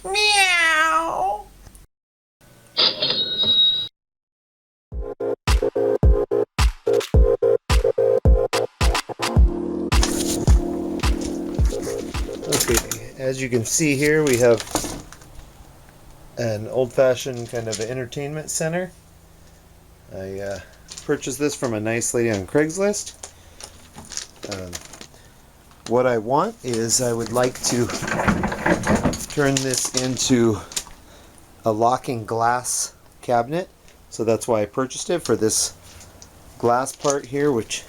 Meow. Okay, as you can see here, we have an old-fashioned kind of entertainment center. I purchased this from a nice lady on Craigslist. Um, what I want is I would like to turn this into a locking glass cabinet. So that's why I purchased it, for this glass part here, which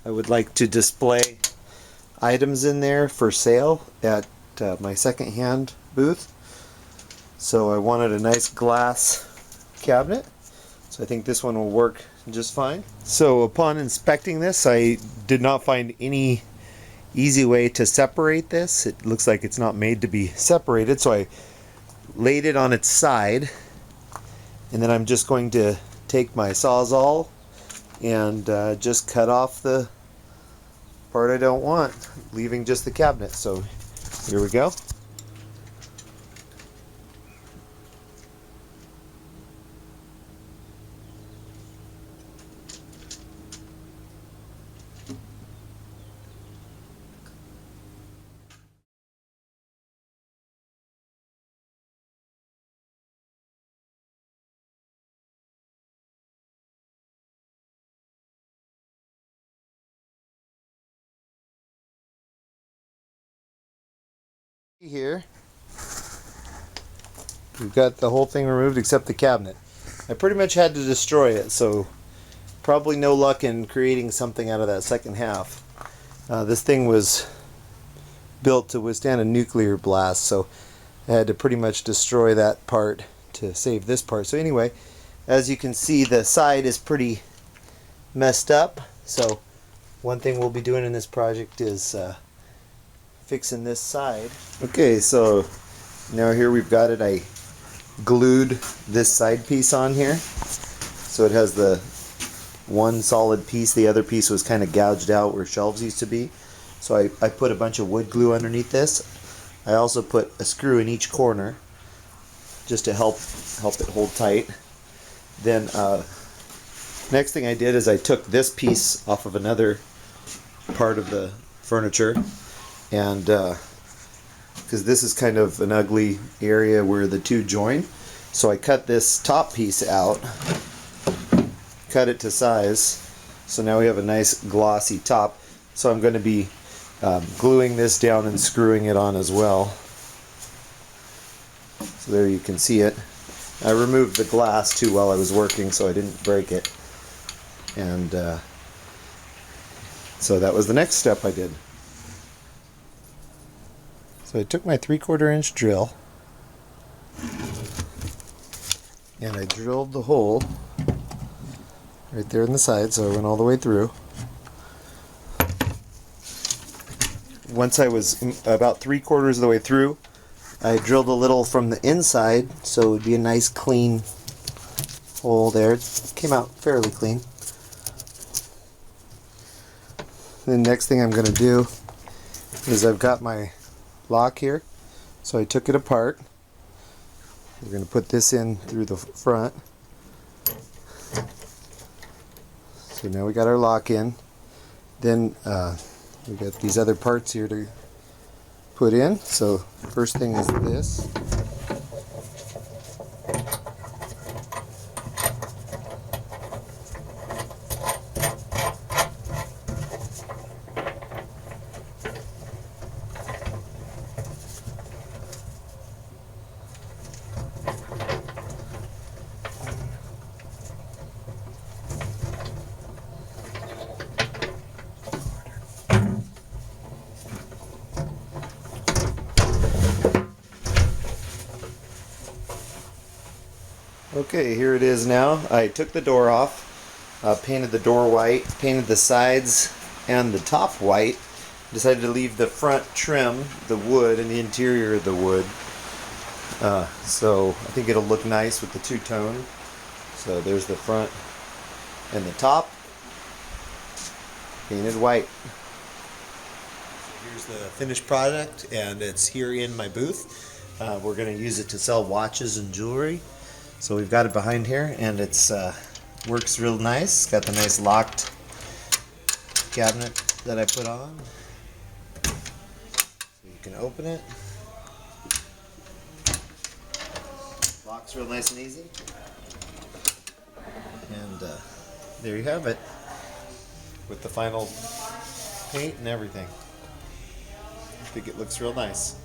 I would like to display items in there for sale at my secondhand booth. So I wanted a nice glass cabinet, so I think this one will work just fine. So upon inspecting this, I did not find any easy way to separate this. It looks like it's not made to be separated, so I laid it on its side, and then I'm just going to take my Sawzall and just cut off the part I don't want, leaving just the cabinet. So here we go. Here we've got the whole thing removed except the cabinet. I pretty much had to destroy it, so probably no luck in creating something out of that second half. This thing was built to withstand a nuclear blast, so I had to pretty much destroy that part to save this part. So anyway, as you can see, the side is pretty messed up, so one thing we'll be doing in this project is fixing this side. Okay, so now here we've got it. I glued this side piece on here, so it has the one solid piece. The other piece was kind of gouged out where shelves used to be, so I put a bunch of wood glue underneath this. I also put a screw in each corner just to help it hold tight. Then next thing I did is I took this piece off of another part of the furniture, and because this is kind of an ugly area where the two join, so I cut this top piece out, cut it to size, so now we have a nice glossy top. So I'm going to be gluing this down and screwing it on as well. So there you can see it. I removed the glass too while I was working so I didn't break it, and so that was the next step I did. So I took my 3/4 inch drill and I drilled the hole right there in the side, so I went all the way through. Once I was about 3/4 of the way through, I drilled a little from the inside, so it would be a nice clean hole there. It came out fairly clean. The next thing I'm going to do is I've got my lock here, so I took it apart. We're going to put this in through the front. So now we got our lock in. Then we got these other parts here to put in. So first thing is this. Okay, here it is now. I took the door off, painted the door white, painted the sides and the top white, decided to leave the front trim, the wood, and the interior of the wood. So I think it'll look nice with the two-tone. So there's the front and the top, painted white. Here's the finished product, and it's here in my booth. We're going to use it to sell watches and jewelry. So we've got it behind here, and it's works real nice. Got the nice locked cabinet that I put on. So you can open it. Locks real nice and easy. And there you have it, with the final paint and everything. I think it looks real nice.